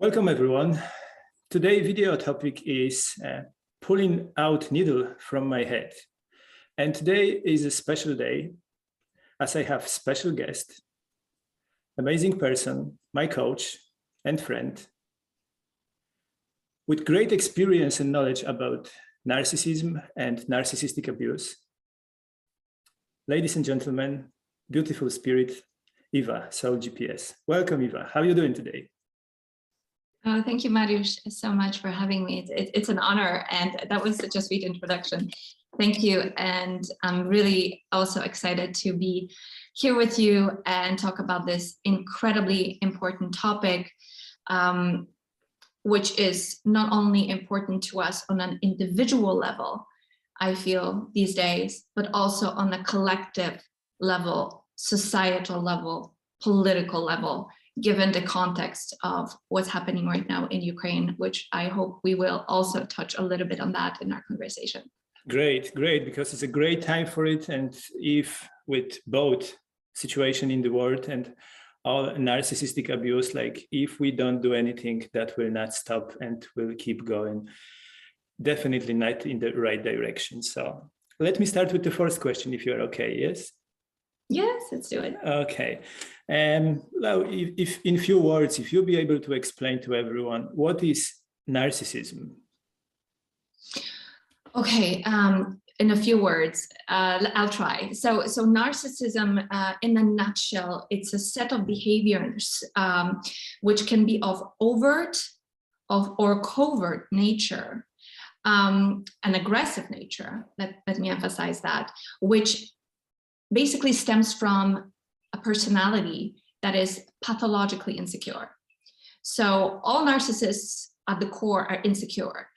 Welcome everyone. Today's video topic is pulling out needle from my head. And today is a special day as I have special guest, amazing person, my coach and friend with great experience and knowledge about narcissism and narcissistic abuse. Ladies and gentlemen, beautiful spirit, Ewa, Soul GPS. Welcome, Ewa. How are you doing today? Oh, thank you, Mariusz, so much for having me. It's an honor, and that was such a sweet introduction. Thank you, and I'm really also excited to be here with you and talk about this incredibly important topic, which is not only important to us on an individual level, I feel these days, but also on a collective level, societal level, political level, given the context of what's happening right now in Ukraine, which I hope we will also touch a little bit on that in our conversation. Great, because it's a great time for it. And if with both situation in the world and all narcissistic abuse, like if we don't do anything, that will not stop and will keep going. Definitely not in the right direction. So let me start with the first question, if you're okay, yes? Yes, let's do it. Okay. Now, if in few words, if you'll be able to explain to everyone, what is narcissism? Okay, in a few words, I'll try. So narcissism, in a nutshell, it's a set of behaviors which can be of overt or covert nature, an aggressive nature, let me emphasize that, which basically stems from a personality that is pathologically insecure. So all narcissists at the core are insecure,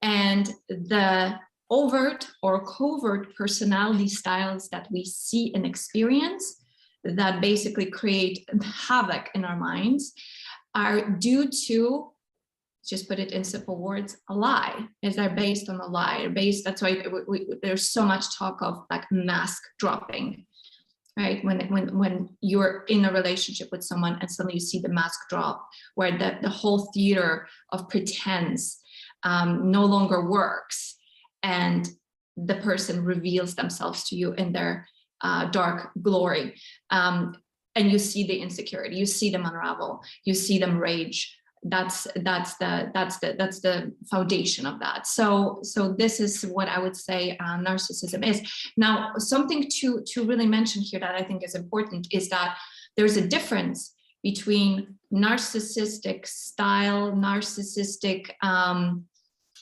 and the overt or covert personality styles that we see and experience that basically create havoc in our minds are due to, just put it in simple words, a lie. Is they're based on a lie. That's why there's so much talk of like mask dropping, right? When you're in a relationship with someone and suddenly you see the mask drop, where the whole theater of pretense no longer works, and the person reveals themselves to you in their dark glory, and you see the insecurity, you see them unravel, you see them rage. That's the foundation of that. So this is what I would say narcissism is. Now, something to really mention here that I think is important is that there's a difference between narcissistic style, narcissistic,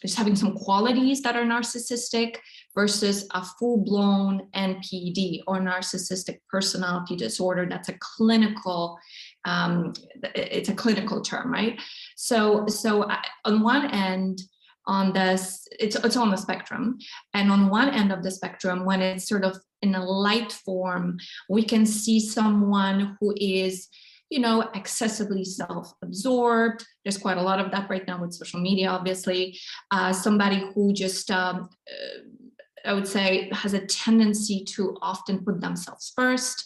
just having some qualities that are narcissistic, versus a full-blown NPD or narcissistic personality disorder. That's a clinical, it's a clinical term, right? So on one end, on this, it's on the spectrum, and on one end of the spectrum, when it's sort of in a light form, we can see someone who is, you know, excessively self-absorbed. There's quite a lot of that right now with social media, obviously. Somebody who just, I would say, has a tendency to often put themselves first,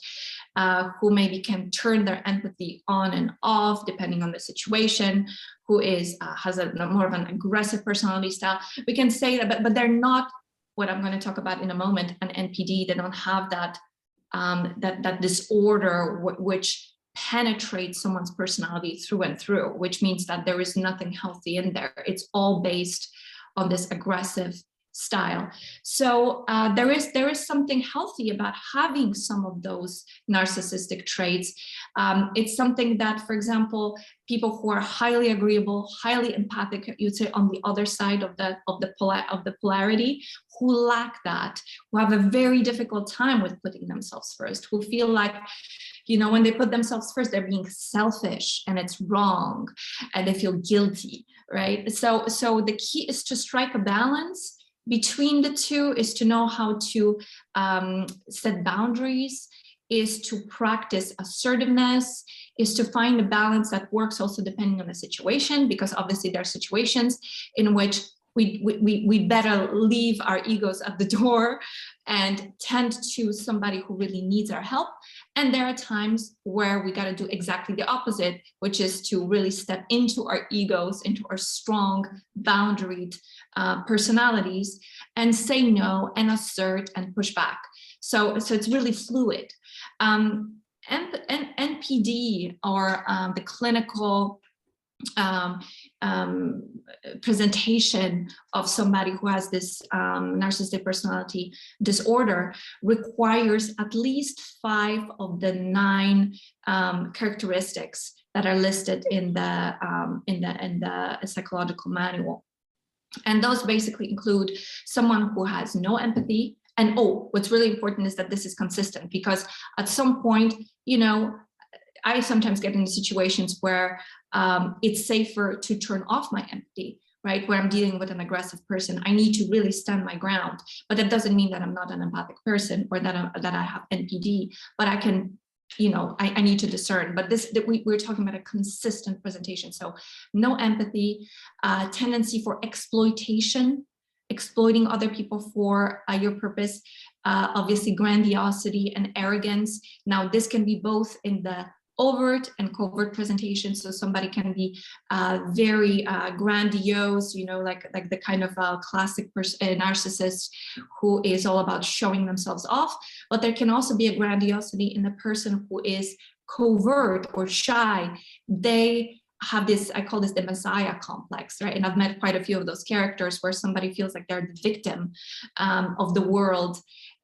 who maybe can turn their empathy on and off depending on the situation, who is has a more of an aggressive personality style. We can say that, but they're not what I'm going to talk about in a moment, an NPD. They don't have that that disorder which penetrates someone's personality through and through, which means that there is nothing healthy in there. It's all based on this aggressive style. So there is something healthy about having some of those narcissistic traits. It's something that, for example, people who are highly agreeable, highly empathic, you'd say on the other side of the polarity, who lack that, who have a very difficult time with putting themselves first, who feel like, you know, when they put themselves first, they're being selfish and it's wrong, and they feel guilty, right? So the key is to strike a balance between the two, is to know how to set boundaries, is to practice assertiveness, is to find a balance that works also depending on the situation, because obviously there are situations in which we better leave our egos at the door and tend to somebody who really needs our help. And there are times where we got to do exactly the opposite, which is to really step into our egos, into our strong, boundaried personalities, and say no and assert and push back. So it's really fluid. NPD, or the clinical presentation of somebody who has this narcissistic personality disorder, requires at least 5 of the 9 characteristics that are listed in the psychological manual. And those basically include someone who has no empathy. And what's really important is that this is consistent, because at some point, you know, I sometimes get into situations where it's safer to turn off my empathy, right? Where I'm dealing with an aggressive person, I need to really stand my ground. But that doesn't mean that I'm not an empathic person, or that I have NPD, but I can, you know, I need to discern. But we're talking about a consistent presentation. So no empathy, tendency for exploitation, exploiting other people for your purpose, obviously grandiosity and arrogance. Now, this can be both in the overt and covert presentation. So somebody can be very grandiose, you know, like the kind of classic narcissist who is all about showing themselves off. But there can also be a grandiosity in the person who is covert or shy. They have this, I call this the Messiah complex, right? And I've met quite a few of those characters where somebody feels like they're the victim of the world,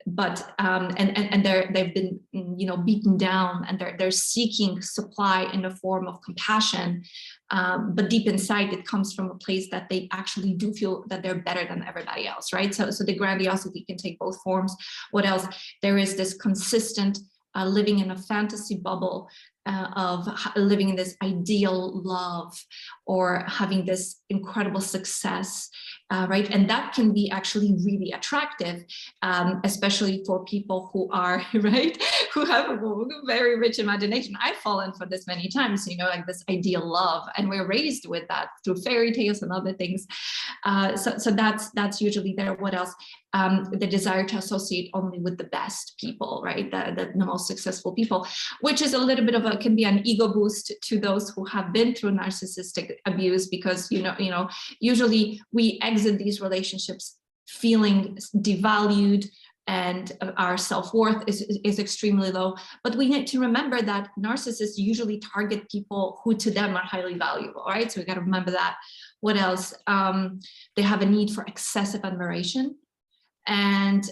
but and they've been, you know, beaten down, and they're seeking supply in the form of compassion, but deep inside it comes from a place that they actually do feel that they're better than everybody else, right? So the grandiosity can take both forms. What else? There is this consistent living in a fantasy bubble of living in this ideal love, or having this incredible success, right? And that can be actually really attractive, especially for people who are, right, who have a very rich imagination. I've fallen for this many times, you know, like this ideal love, and we're raised with that through fairy tales and other things. So that's usually there. What else? The desire to associate only with the best people, right? The most successful people, which is a little bit of can be an ego boost to those who have been through narcissistic abuse, because you know, usually we exit these relationships feeling devalued, and our self-worth is extremely low. But we need to remember that narcissists usually target people who to them are highly valuable, right? So we got to remember that. What else? They have a need for excessive admiration, and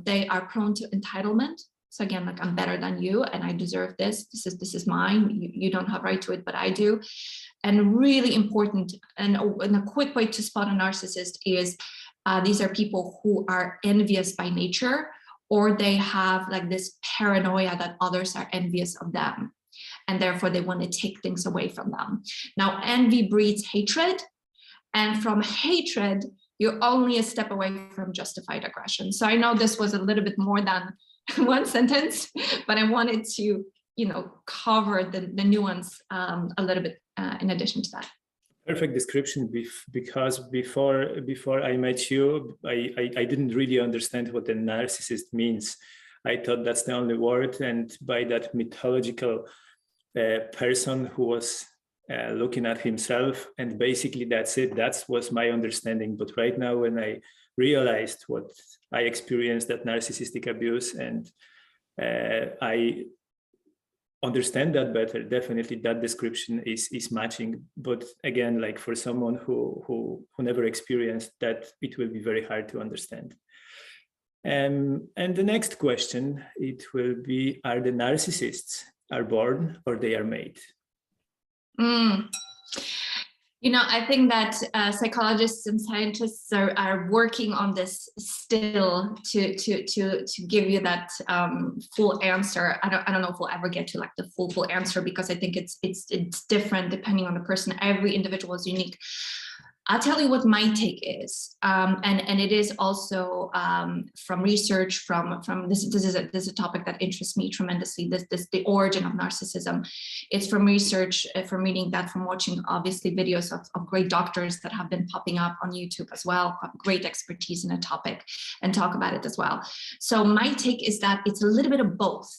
they are prone to entitlement. So again, like, I'm better than you, and I deserve this. This is mine. You don't have right to it, but I do. And really important, and a quick way to spot a narcissist is these are people who are envious by nature, or they have like this paranoia that others are envious of them, and therefore they want to take things away from them. Now, envy breeds hatred, and from hatred, you're only a step away from justified aggression. So I know this was a little bit more than one sentence, but I wanted to, you know, cover the nuance a little bit in addition to that. Perfect description, because before I met you, I didn't really understand what a narcissist means. I thought that's the only word, and by that mythological person who was looking at himself, and basically that's it. That was my understanding. But right now, when I realized what I experienced, that narcissistic abuse, and I understand that better, definitely that description is matching. But again, like, for someone who never experienced that, it will be very hard to understand. And the next question, it will be, are the narcissists are born or they are made? You know, I think that psychologists and scientists are working on this still to give you that full answer. I don't know if we'll ever get to like the full answer, because I think it's different depending on the person. Every individual is unique. I'll tell you what my take is, and it is also from research. From this is a topic that interests me tremendously. This the origin of narcissism. It's from research, from reading that, from watching obviously videos of great doctors that have been popping up on YouTube as well, have great expertise in a topic and talk about it as well. So my take is that it's a little bit of both.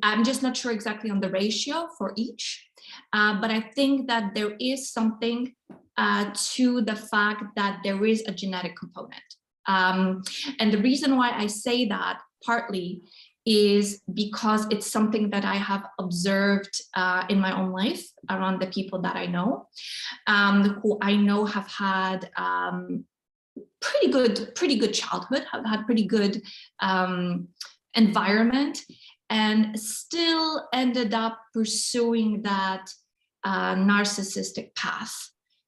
I'm just not sure exactly on the ratio for each, but I think that there is something to the fact that there is a genetic component. And the reason why I say that partly is because it's something that I have observed in my own life around the people that I know, who I know have had pretty good childhood, have had pretty good environment, and still ended up pursuing that narcissistic path,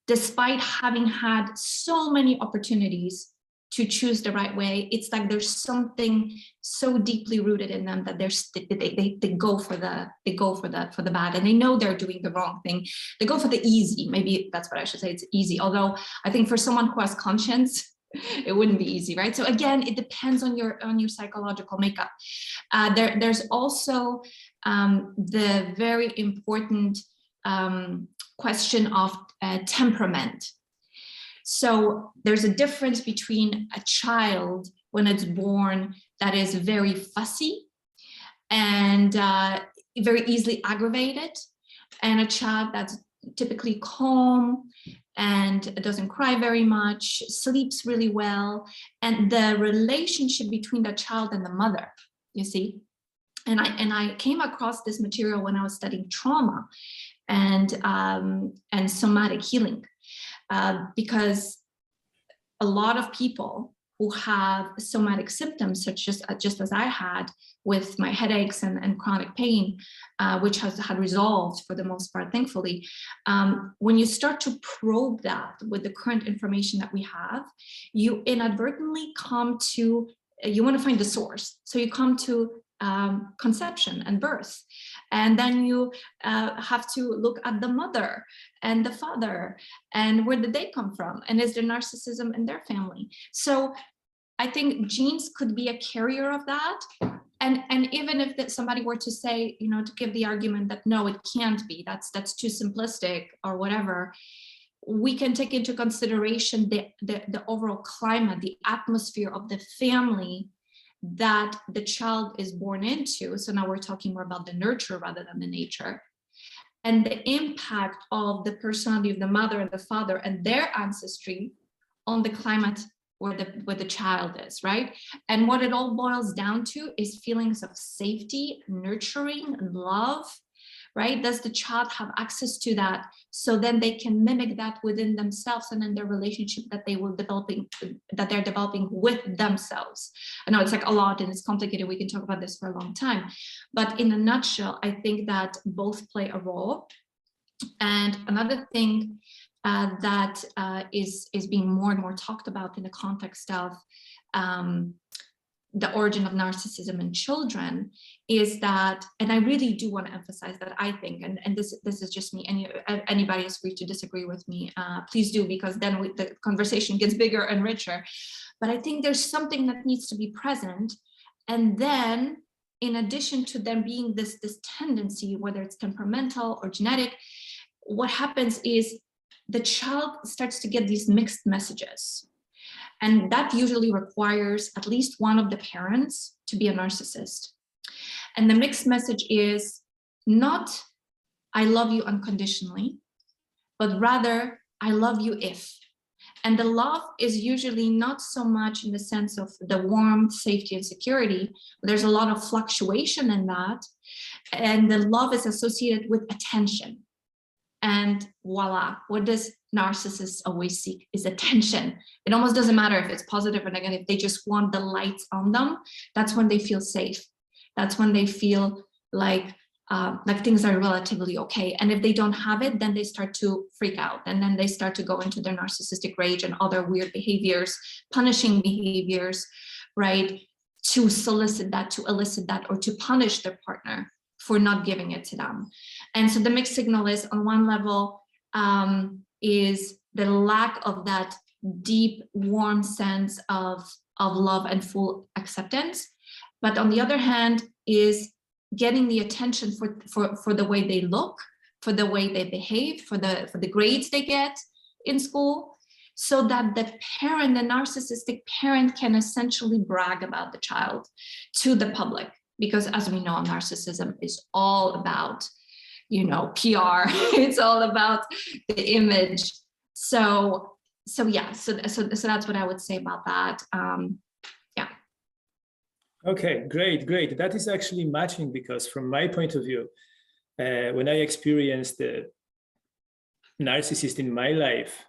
despite having had so many opportunities to choose the right way. It's like there's something so deeply rooted in them that they go for the bad, and they know they're doing the wrong thing. They go for the easy. Maybe that's what I should say. It's easy. Although I think for someone who has conscience, it wouldn't be easy, right? So again, it depends on your psychological makeup. There's also the very important question of temperament. So there's a difference between a child when it's born that is very fussy and very easily aggravated, and a child that's typically calm and doesn't cry very much, sleeps really well, and the relationship between the child and the mother, you see. And I came across this material when I was studying trauma and somatic healing. Because a lot of people who have somatic symptoms, such as just as I had with my headaches and chronic pain, which has had resolved for the most part, thankfully, when you start to probe that with the current information that we have, you inadvertently come to, you want to find the source. So you come to conception and birth. And then you have to look at the mother and the father, and where did they come from? And is there narcissism in their family? So I think genes could be a carrier of that. And even if somebody were to say, you know, to give the argument that no, it can't be, that's too simplistic or whatever, we can take into consideration the overall climate, the atmosphere of the family that the child is born into. So now we're talking more about the nurture rather than the nature, and the impact of the personality of the mother and the father and their ancestry on the climate where the child is, right? And what it all boils down to is feelings of safety, nurturing, and love, right? Does the child have access to that? So then they can mimic that within themselves and in their relationship that they're developing with themselves. I know it's like a lot and it's complicated. We can talk about this for a long time, but in a nutshell, I think that both play a role. And another thing that is being more and more talked about in the context of the origin of narcissism in children is that, and I really do want to emphasize that, I think, and this is just me, anybody is free to disagree with me, please do, because then the conversation gets bigger and richer. But I think there's something that needs to be present. And then in addition to them being this tendency, whether it's temperamental or genetic, what happens is the child starts to get these mixed messages. And that usually requires at least one of the parents to be a narcissist. And the mixed message is not, I love you unconditionally, but rather, I love you if. And the love is usually not so much in the sense of the warmth, safety, and security. There's a lot of fluctuation in that. And the love is associated with attention. And voila, what does narcissists always seek is attention. It almost doesn't matter if it's positive or negative. They just want the lights on them. That's when they feel safe. That's when they feel like things are relatively okay. And if they don't have it, then they start to freak out. And then they start to go into their narcissistic rage and other weird behaviors, punishing behaviors, right? To solicit that, to elicit that, or to punish their partner for not giving it to them. And so the mixed signal is, on one level, is the lack of that deep, warm sense of love and full acceptance. But on the other hand, is getting the attention for the way they look, for the way they behave, for the grades they get in school, so that the parent, the narcissistic parent, can essentially brag about the child to the public. because as we know, narcissism is all about, you know, PR. It's all about the image. So yeah, so that's what I would say about that. Yeah. Okay, great. That is actually matching, because from my point of view, when I experienced the narcissist in my life,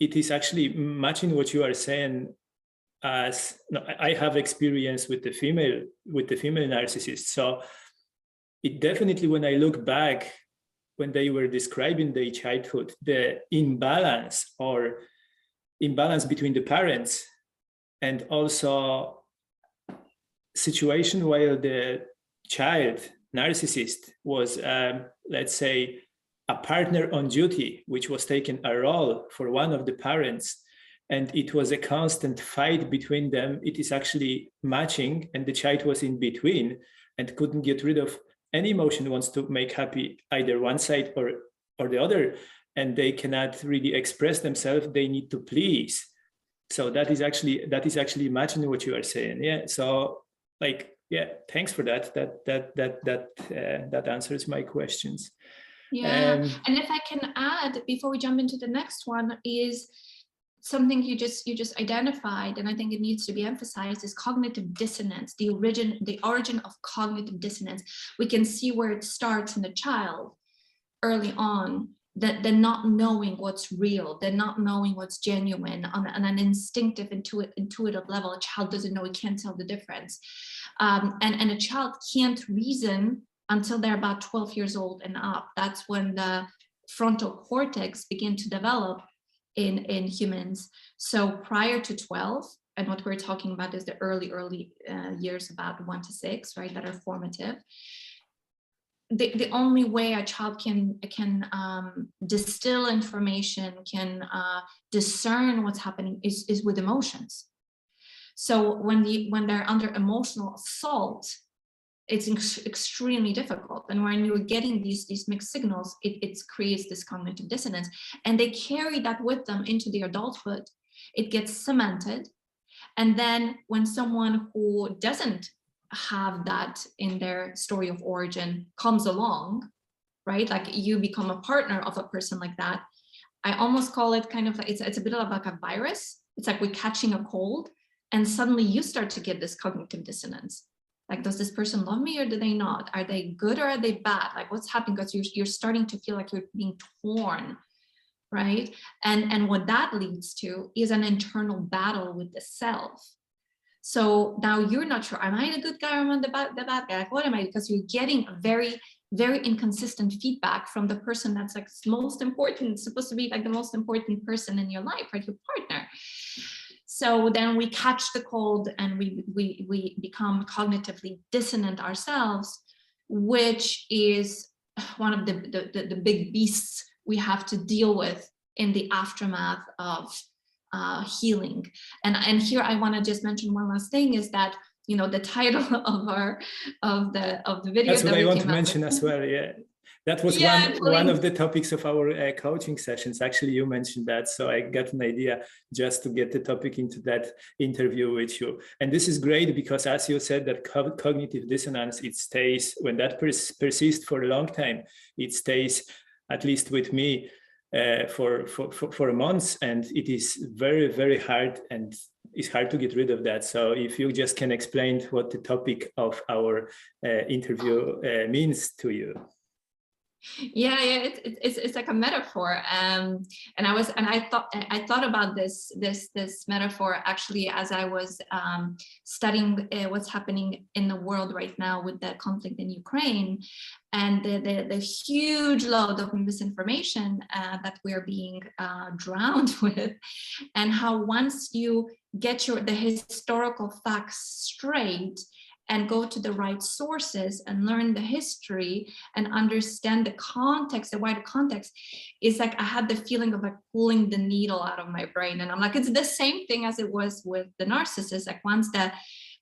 it is actually matching what you are saying. As no, I have experience with the female narcissist. So it definitely, when I look back, when they were describing their childhood, the imbalance between the parents, and also situation while the child narcissist was, let's say, a partner on duty, which was taking a role for one of the parents, and it was a constant fight between them. It is actually matching, and the child was in between and couldn't get rid of any emotion, wants to make happy either one side or the other, and they cannot really express themselves. They need to please. So that is actually matching what you are saying. Yeah. So like, yeah, thanks for that. That answers my questions. Yeah. And if I can add before we jump into the next one, is something you just identified, and I think it needs to be emphasized, is cognitive dissonance, the origin of cognitive dissonance. We can see where it starts in the child early on, that they're not knowing what's real, they're not knowing what's genuine on an instinctive, intuitive level. A child doesn't know, he can't tell the difference. And a child can't reason until they're about 12 years old and up. That's when the frontal cortex begin to develop in humans. So prior to 12, and what we're talking about is the early years, about 1 to 6, right, that are formative. The only way a child can distill information, can discern what's happening is with emotions. So when they're under emotional assault, it's extremely difficult. And when you're getting these mixed signals, it creates this cognitive dissonance, and they carry that with them into their adulthood. It gets cemented. And then when someone who doesn't have that in their story of origin comes along, right? Like you become a partner of a person like that. I almost call it kind of, it's a bit of like a virus. It's like we're catching a cold, and suddenly you start to get this cognitive dissonance. Like, does this person love me or do they not? Are they good or are they bad? Like, what's happening? Because you're starting to feel like you're being torn, right? And what that leads to is an internal battle with the self. So now you're not sure, am I the good guy or am I the bad guy? Like, what am I? Because you're getting a very, very inconsistent feedback from the person that's like most important, supposed to be like the most important person in your life, right? Your partner. So then we catch the cold and we become cognitively dissonant ourselves, which is one of the big beasts we have to deal with in the aftermath of healing. And here I want to just mention one last thing, is that, you know, the title of the video. That's what I want to mention as well. Yeah. That was one of the topics of our coaching sessions. Actually, you mentioned that, so I got an idea just to get the topic into that interview with you. And this is great because, as you said, that cognitive dissonance, it stays, when that persists for a long time, it stays, at least with me, for months, and it is very, very hard, and it's hard to get rid of that. So if you just can explain what the topic of our interview means to you. Yeah, it's like a metaphor, and I thought about this metaphor actually as I was studying what's happening in the world right now with the conflict in Ukraine, and the huge load of misinformation that we're being drowned with, and how once you get the historical facts straight and go to the right sources and learn the history and understand the context, the wider context, is like I had the feeling of like pulling the needle out of my brain. And I'm like, it's the same thing as it was with the narcissist. Like once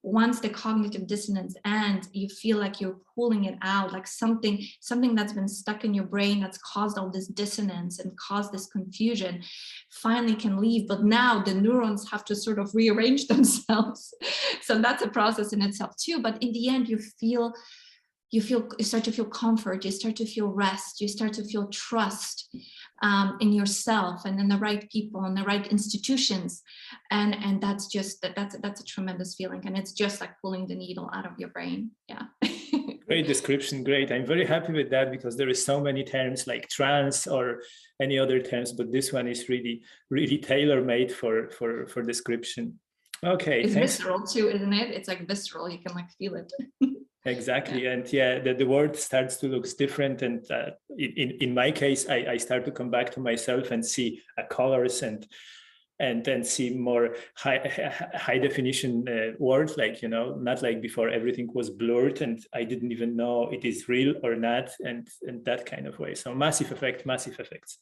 once the cognitive dissonance ends, you feel like you're pulling it out, like something that's been stuck in your brain that's caused all this dissonance and caused this confusion finally can leave. But now the neurons have to sort of rearrange themselves. So that's a process in itself too. But in the end, you start to feel comfort, you start to feel rest, you start to feel trust in yourself and in the right people and the right institutions. And that's a tremendous feeling. And it's just like pulling the needle out of your brain. Yeah. Great description. Great. I'm very happy with that, because there is so many terms like trance or any other terms, but this one is really, really tailor-made for description. Okay. It's thanks. visceral too, isn't it? It's like visceral. You can like feel it. Exactly. Yeah. And yeah, the word starts to look different. And in my case, I start to come back to myself and see colors and then see more high definition words, like, not like before everything was blurred and I didn't even know it is real or not, and that kind of way. So massive effects.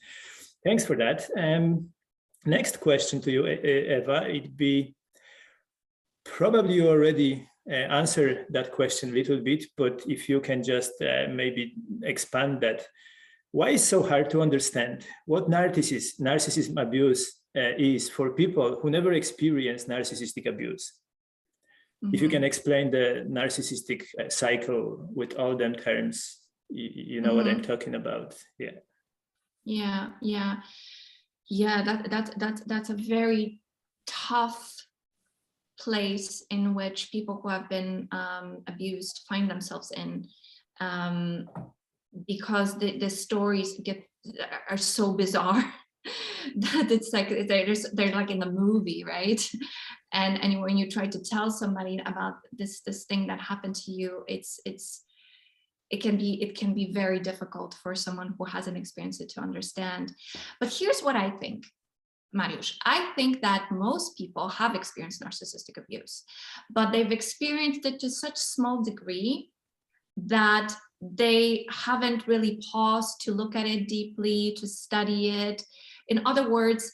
Thanks for that. Next question to you, Ewa, it'd be, probably you already answer that question a little bit, but if you can just maybe expand that. Why is it so hard to understand what narcissism abuse is for people who never experienced narcissistic abuse? Mm-hmm. If you can explain the narcissistic cycle with all them terms, you know what I'm talking about. Yeah. That's a very tough place in which people who have been abused find themselves in, because the stories are so bizarre that it's like they're like in the movie, right? And when you try to tell somebody about this thing that happened to you, it can be very difficult for someone who hasn't experienced it to understand. But here's what I think, Mariusz. I think that most people have experienced narcissistic abuse, but they've experienced it to such small degree that they haven't really paused to look at it deeply, to study it. In other words,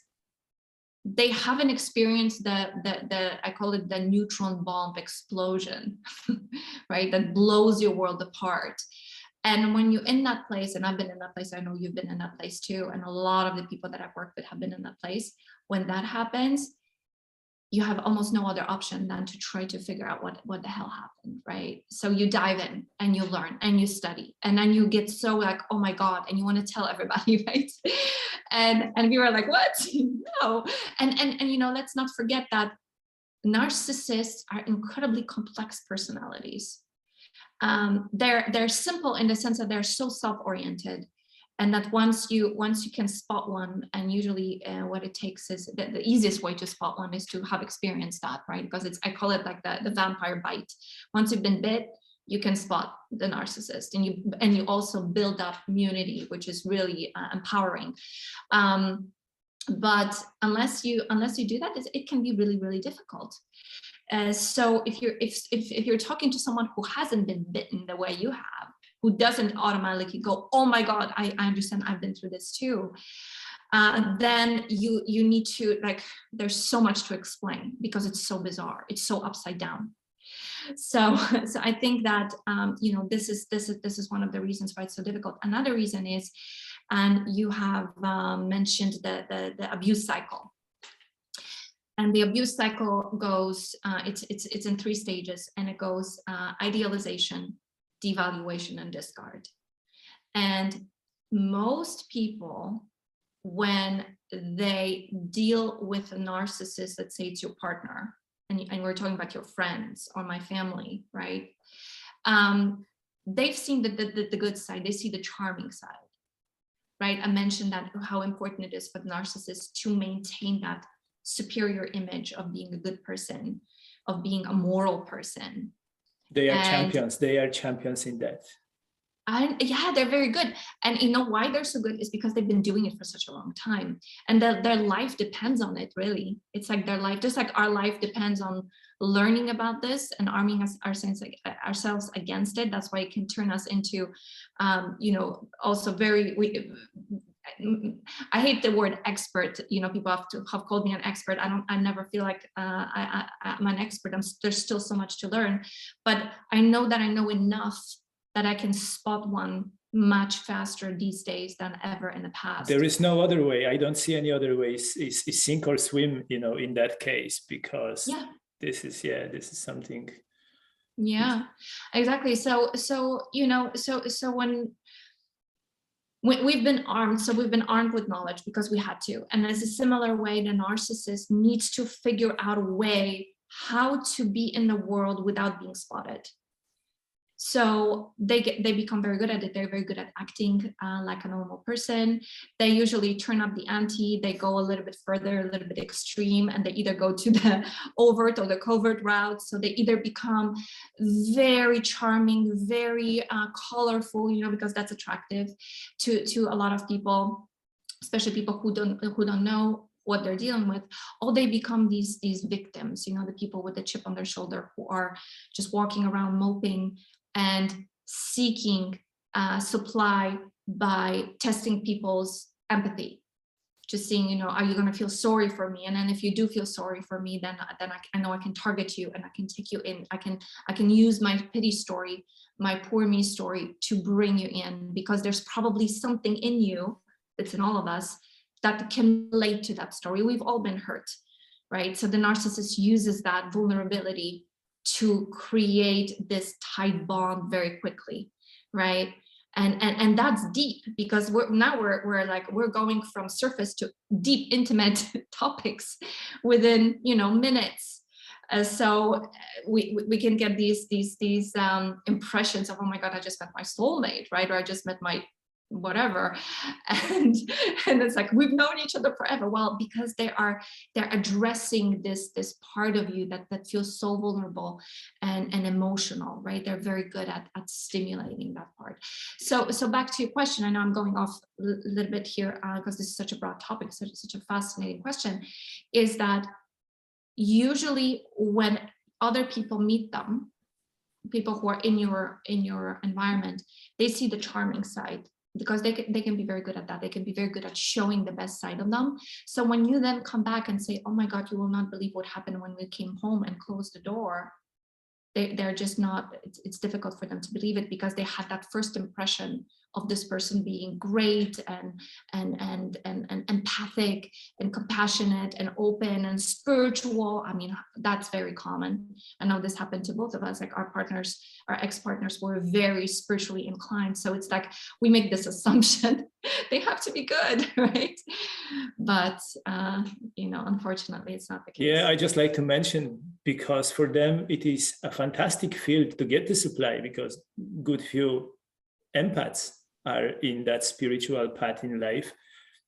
they haven't experienced the I call it the neutron bomb explosion, right? That blows your world apart. And when you're in that place, and I've been in that place, I know you've been in that place too, and a lot of the people that I've worked with have been in that place. When that happens, you have almost no other option than to try to figure out what the hell happened, right? So you dive in and you learn and you study, and then you get so like, oh my God, and you want to tell everybody, right? And we were like, what? No. And let's not forget that narcissists are incredibly complex personalities. They're simple in the sense that they're so self-oriented, and that once you can spot one, and usually what it takes is the easiest way to spot one is to have experienced that, right? Because I call it like the vampire bite. Once you've been bit, you can spot the narcissist, and you also build up immunity, which is really empowering. But unless you do that, it can be really, really difficult. So if you're talking to someone who hasn't been bitten the way you have, who doesn't automatically go, oh my God, I understand, I've been through this too, then you need to, like, there's so much to explain because it's so bizarre, it's so upside down. So I think that this is one of the reasons why it's so difficult. Another reason is, and you have mentioned the abuse cycle. And the abuse cycle goes, it's in 3 stages, and it goes idealization, devaluation, and discard. And most people, when they deal with a narcissist, let's say it's your partner, and we're talking about your friends or my family, right? They've seen the good side, they see the charming side, right? I mentioned that how important it is for the narcissist to maintain that superior image of being a good person, of being a moral person. They are champions. They are champions in that. Yeah, they're very good. And you know why they're so good is because they've been doing it for such a long time, and their life depends on it, really. It's like their life, just like our life depends on learning about this and arming ourselves against it. That's why it can turn us into, also I hate the word expert. People have called me an expert. I never feel like I'm an expert. There's still so much to learn, but I know that I know enough that I can spot one much faster these days than ever in the past. There is no other way. I don't see any other way. Is sink or swim, in that case, because this is something. Yeah, exactly. So when we've been armed with knowledge because we had to, and there's a similar way the narcissist needs to figure out a way how to be in the world without being spotted. So they become very good at it. They're very good at acting like a normal person. They usually turn up the ante. They go a little bit further, a little bit extreme, and they either go to the overt or the covert route. So they either become very charming, very colorful, because that's attractive to a lot of people, especially people who don't know what they're dealing with, or they become these victims, the people with the chip on their shoulder who are just walking around moping and seeking supply by testing people's empathy, just seeing, are you going to feel sorry for me? And then if you do feel sorry for me, then I know I can target you and I can take you in. I can use my pity story, my poor me story to bring you in, because there's probably something in you that's in all of us that can relate to that story. We've all been hurt, right? So the narcissist uses that vulnerability to create this tight bond very quickly, right? And that's deep, because we're going from surface to deep, intimate topics within minutes. So we can get these impressions of, oh my God, I just met my soulmate, right? Or I just met my whatever, and it's like we've known each other forever. Well, because they're addressing this part of you that feels so vulnerable and emotional, right? They're very good at stimulating that part. So back to your question, I know I'm going off a little bit here because this is such a broad topic, such a fascinating question, is that usually when other people meet them, people who are in your environment, they see the charming side, because they can be very good at that. They can be very good at showing the best side of them. So when you then come back and say, oh my God, you will not believe what happened when we came home and closed the door, they're just not, it's difficult for them to believe it, because they had that first impression of this person being great and empathic and compassionate and open and spiritual. I mean, that's very common. I know this happened to both of us. Like our ex-partners were very spiritually inclined. So it's like we make this assumption they have to be good, right? But unfortunately, it's not the case. Yeah, I just like to mention, because for them it is a fantastic field to get the supply, because good few empaths are in that spiritual path in life,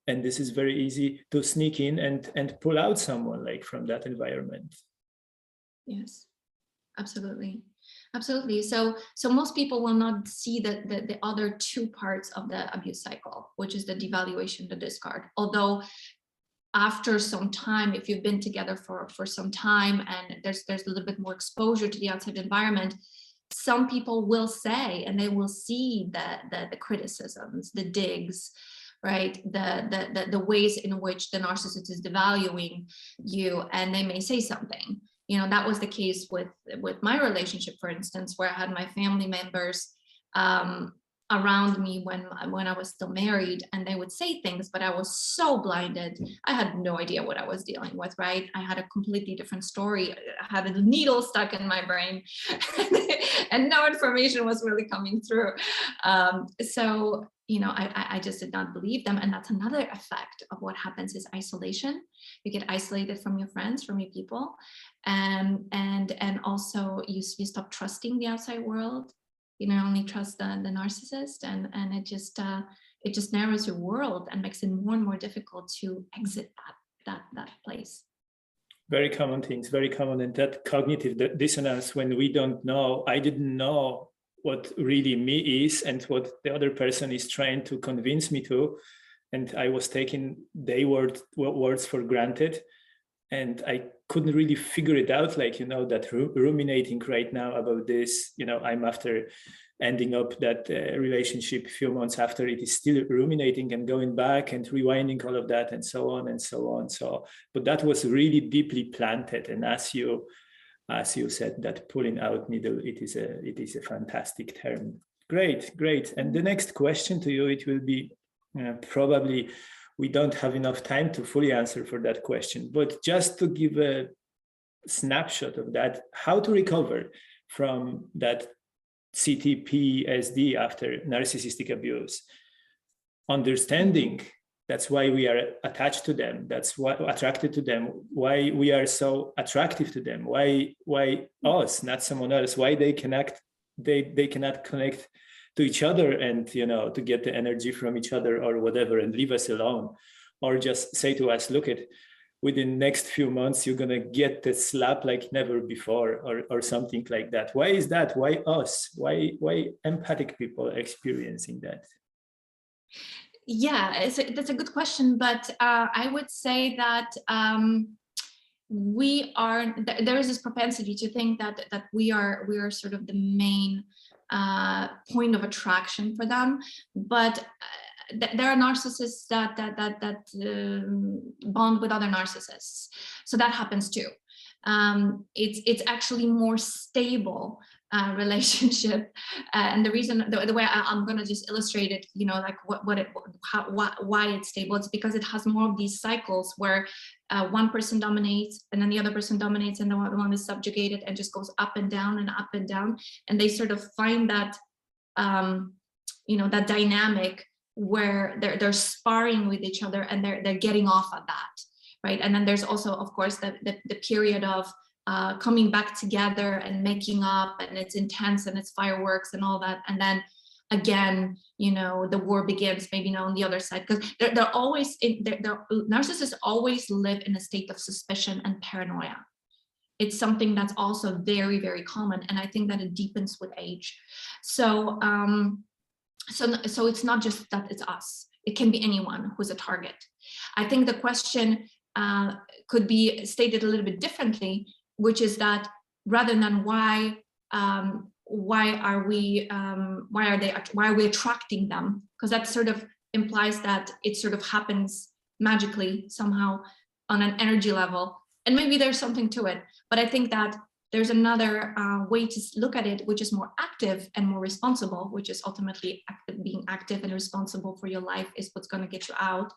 and this is very easy to sneak in and pull out someone like from that environment. Yes, absolutely. So most people will not see the other two parts of the abuse cycle, which is the devaluation, the discard. Although after some time, if you've been together for some time and there's a little bit more exposure to the outside environment, some people will say, and they will see the criticisms, the digs, right? The ways in which the narcissist is devaluing you, and they may say something. That was the case with my relationship, for instance, where I had my family members around me when I was still married, and they would say things, but I was so blinded. I had no idea what I was dealing with, right? I had a completely different story. I had a needle stuck in my brain and no information was really coming through. So I just did not believe them. And that's another effect of what happens is isolation. You get isolated from your friends, from your people. And also you stop trusting the outside world. Only trust the narcissist, and it just narrows your world and makes it more and more difficult to exit that place. Very common things, very common. And that cognitive dissonance, when we don't know, I didn't know what really me is and what the other person is trying to convince me to. And I was taking their words for granted. And I couldn't really figure it out, like, that ruminating right now about this, I'm after ending up that relationship a few months after, it is still ruminating and going back and rewinding all of that and so on and so on. So, but that was really deeply planted. And as you said, that pulling out needle, it is a fantastic term. Great. And the next question to you, it will be probably, we don't have enough time to fully answer for that question, but just to give a snapshot of that, how to recover from that CTPSD after narcissistic abuse. Understanding that's why we are attached to them, that's why attracted to them, why we are so attractive to them, why us, not someone else, why they cannot connect to each other and, you know, to get the energy from each other or whatever and leave us alone, or just say to us, look, within the next few months, you're going to get the slap like never before, or something like that. Why is that? Why us? Why empathic people experiencing that? Yeah, that's a good question, but I would say that there is this propensity to think that we are sort of the main point of attraction for them, but there are narcissists that bond with other narcissists, so that happens too. It's actually more stable relationship, and the reason, the way I'm going to just illustrate it, you know, like why it's stable, it's because it has more of these cycles where one person dominates and then the other person dominates and the one is subjugated and just goes up and down and up and down, and they sort of find that you know, that dynamic where they're sparring with each other and they're getting off at that, right? And then there's also, of course, the period of coming back together and making up, and it's intense and it's fireworks and all that, and then again, you know, the war begins, maybe not on the other side, because they're always narcissists always live in a state of suspicion and paranoia. It's something that's also very, very common, and I think that it deepens with age. So so it's not just that it's us, it can be anyone who's a target. I think the question could be stated a little bit differently, which is that rather than why are we attracting them, because that sort of implies that it sort of happens magically somehow on an energy level, and maybe there's something to it, but I think that there's another way to look at it, which is more active and more responsible, which is ultimately being active and responsible for your life is what's going to get you out.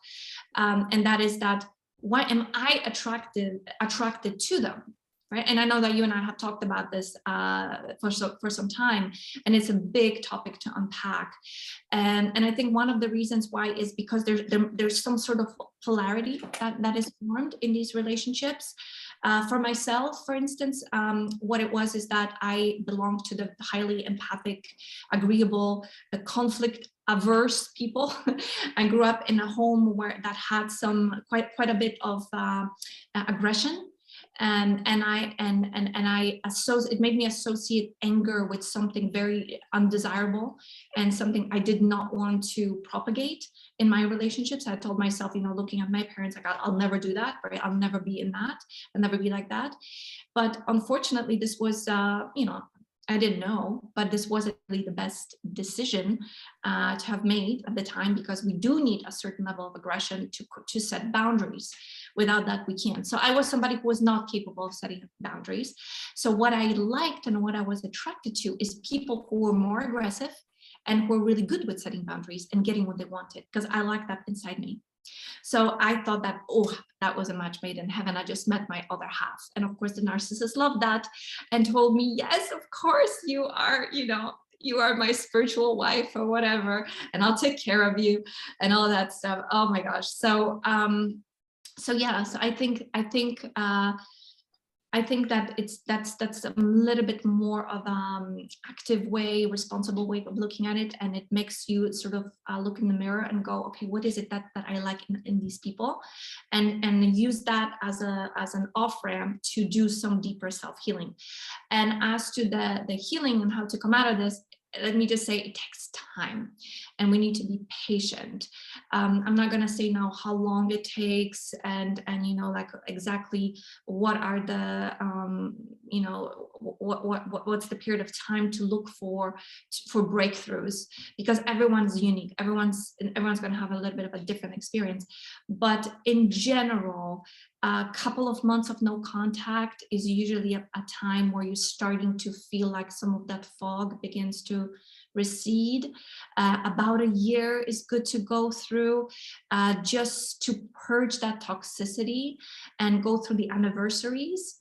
And that is that, why am I attracted to them? Right? And I know that you and I have talked about this for some time, and it's a big topic to unpack. And I think one of the reasons why is because there's some sort of polarity that is formed in these relationships. For myself, for instance, what it was is that I belonged to the highly empathic, agreeable, conflict averse people. I grew up in a home where that had some quite a bit of aggression. And it made me associate anger with something very undesirable and something I did not want to propagate in my relationships. I told myself, you know, looking at my parents, like, I'll never do that, right? I'll never be in that. I'll never be like that. But unfortunately, this was, you know, I didn't know, but this wasn't really the best decision to have made at the time, because we do need a certain level of aggression to set boundaries. Without that, we can't. So I was somebody who was not capable of setting boundaries. So what I liked and what I was attracted to is people who were more aggressive and who were really good with setting boundaries and getting what they wanted, because I like that inside me. So I thought that, oh, that was a match made in heaven. I just met my other half. And of course, the narcissist loved that and told me, yes, of course, you are, you know, you are my spiritual wife or whatever, and I'll take care of you and all that stuff. Oh my gosh. So, so yeah, so I think that's a little bit more of active way, responsible way of looking at it, and it makes you sort of look in the mirror and go, okay, what is it that I like in these people, and use that as an off ramp to do some deeper self healing. And as to the healing and how to come out of this, let me just say, it takes time and we need to be patient. I'm not going to say now how long it takes and you know, like exactly what are the you know, what's the period of time to look for breakthroughs, because everyone's unique, everyone's going to have a little bit of a different experience. But in general, a couple of months of no contact is usually a time where you're starting to feel like some of that fog begins to recede. About a year is good to go through, just to purge that toxicity and go through the anniversaries,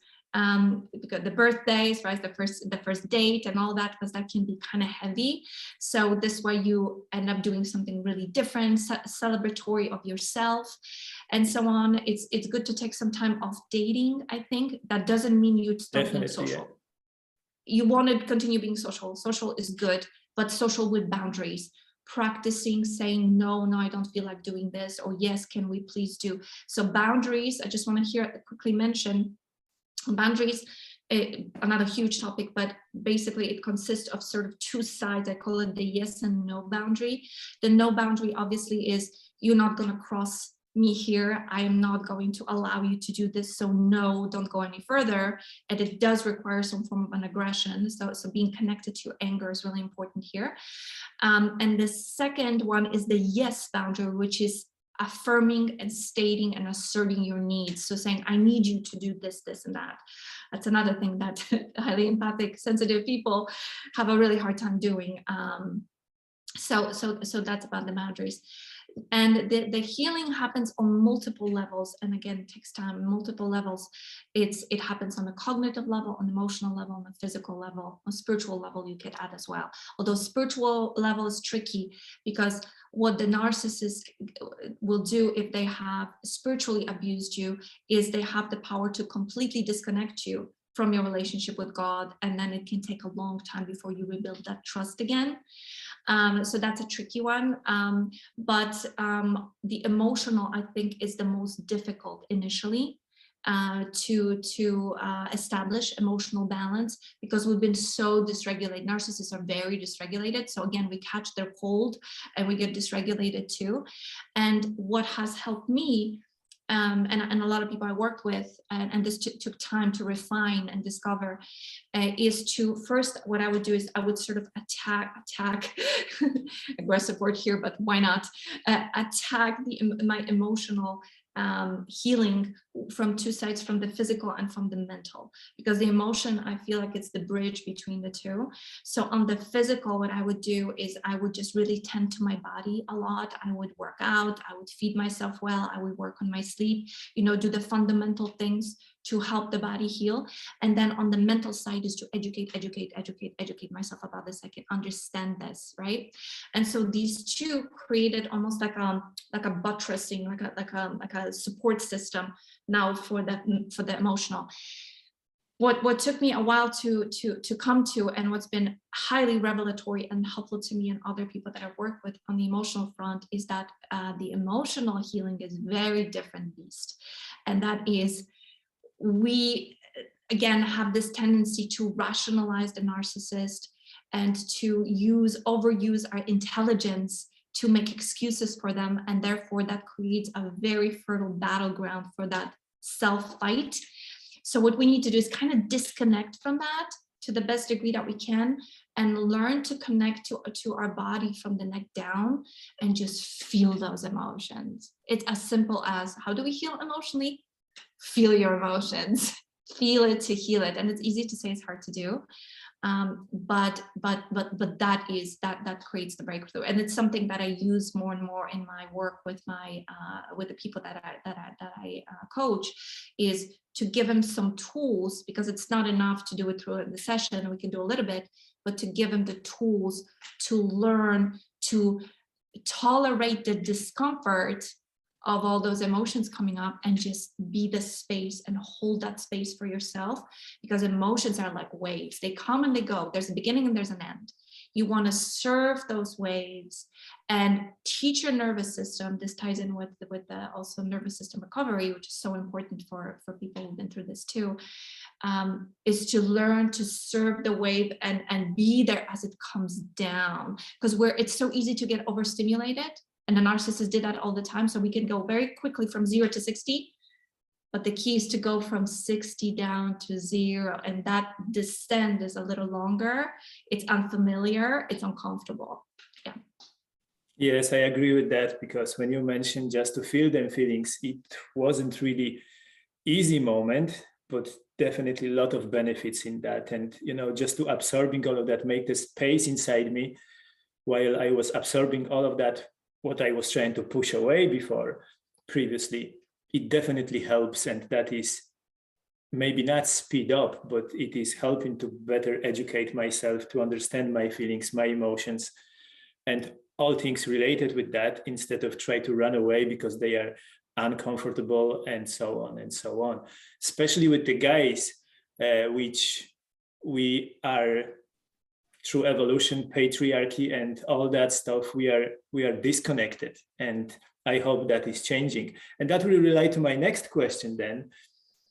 because the birthdays, right, the first date and all that, because that can be kind of heavy. So this way you end up doing something really different, celebratory of yourself and so on. It's good to take some time off dating. I think that doesn't mean you stop being social. You want to continue being social. Social is good, but social with boundaries. Practicing saying no, I don't feel like doing this, or yes, can we please do. So boundaries, I just want to quickly mention boundaries, another huge topic, but basically it consists of sort of two sides. I call it the yes and no boundary. The no boundary obviously is, you're not going to cross me here. I am not going to allow you to do this. So no, don't go any further. And it does require some form of an aggression. So being connected to anger is really important here. And the second one is the yes boundary, which is affirming and stating and asserting your needs. So saying, I need you to do this, this, and that. That's another thing that highly empathic, sensitive people have a really hard time doing. So that's about the boundaries. And the healing happens on multiple levels. And again, it takes time, multiple levels. It happens on a cognitive level, on emotional level, on a physical level, on spiritual level, you could add as well. Although spiritual level is tricky, because what the narcissist will do if they have spiritually abused you is they have the power to completely disconnect you from your relationship with God. And then it can take a long time before you rebuild that trust again. So that's a tricky one. But the emotional, I think, is the most difficult initially to establish emotional balance, because we've been so dysregulated. Narcissists are very dysregulated. So again, we catch their cold and we get dysregulated too. And what has helped me, and a lot of people I worked with, and this took time to refine and discover, is to first, what I would do is I would sort of attack aggressive word here, but why not, attack my emotional healing from two sides, from the physical and from the mental, because the emotion, I feel like it's the bridge between the two. So on the physical, what I would do is I would just really tend to my body a lot. I would work out, I would feed myself well, I would work on my sleep, you know, do the fundamental things to help the body heal. And then on the mental side is to educate myself about this. I can understand this, right? And so these two created almost like a buttressing, like a support system now for the emotional. What took me a while to come to, and what's been highly revelatory and helpful to me and other people that I've worked with on the emotional front, is that the emotional healing is very different beast. And that is, we again have this tendency to rationalize the narcissist and to overuse our intelligence to make excuses for them, and therefore that creates a very fertile battleground for that self-fight. So what we need to do is kind of disconnect from that to the best degree that we can, and learn to connect to our body from the neck down and just feel those emotions. It's as simple as, how do we heal emotionally? Feel your emotions, feel it to heal it. And it's easy to say, it's hard to do. But that creates the breakthrough. And it's something that I use more and more in my work with the people that I coach, is to give them some tools, because it's not enough to do it through the session. We can do a little bit, but to give them the tools to learn to tolerate the discomfort of all those emotions coming up, and just be the space and hold that space for yourself, because emotions are like waves. They come and they go. There's a beginning and there's an end. You want to surf those waves and teach your nervous system. This ties in with the also nervous system recovery, which is so important for people who've been through this too, is to learn to surf the wave and be there as it comes down, because it's so easy to get overstimulated, and the narcissist did that all the time. So we can go very quickly from 0 to 60, but the key is to go from 60 down to 0, and that descent is a little longer. It's unfamiliar, it's uncomfortable. Yeah. Yes, I agree with that, because when you mentioned just to feel them feelings, it wasn't really easy moment, but definitely a lot of benefits in that. And, you know, just to absorbing all of that, make the space inside me while I was absorbing all of that, what I was trying to push away before previously, it definitely helps. And that is maybe not speed up, but it is helping to better educate myself, to understand my feelings, my emotions, and all things related with that, instead of try to run away because they are uncomfortable and so on and so on. Especially with the guys, which we are, through evolution, patriarchy, and all that stuff, we are disconnected. And I hope that is changing. And that will relate to my next question then.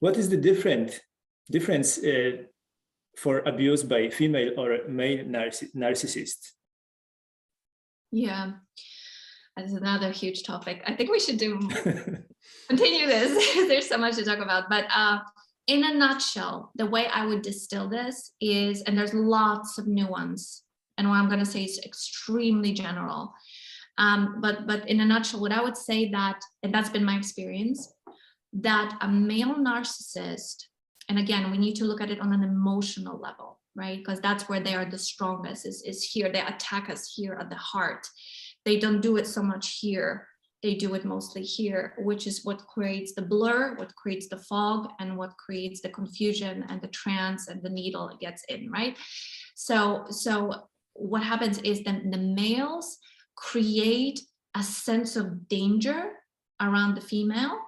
What is the difference for abuse by female or male narcissist? Yeah, that's another huge topic. I think we should continue this. There's so much to talk about. But in a nutshell, the way I would distill this is, and there's lots of nuance, and what I'm going to say is extremely general. But in a nutshell, what I would say that, and that's been my experience, that a male narcissist, and again, we need to look at it on an emotional level, right? Because that's where they are the strongest, is here. They attack us here at the heart. They don't do it so much here. They do it mostly here, which is what creates the blur, what creates the fog, and what creates the confusion and the trance, and the needle gets in, right? So what happens is then the males create a sense of danger around the female,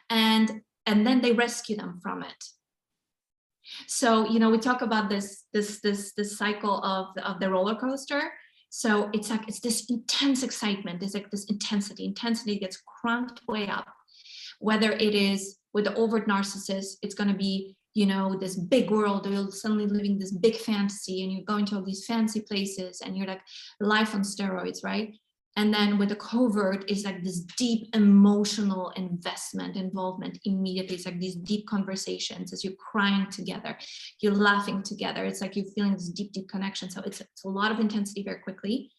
and then they rescue them from it. So, you know, we talk about this cycle of the roller coaster. So it's like, it's this intense excitement. It's like this intensity gets cranked way up. Whether it is with the overt narcissist, it's going to be, you know, this big world, or you're suddenly living this big fantasy, and you're going to all these fancy places, and you're like life on steroids, right? And then with the covert, it's like this deep emotional involvement immediately. It's like these deep conversations as you're crying together, you're laughing together. It's like you're feeling this deep connection. So it's a lot of intensity very quickly.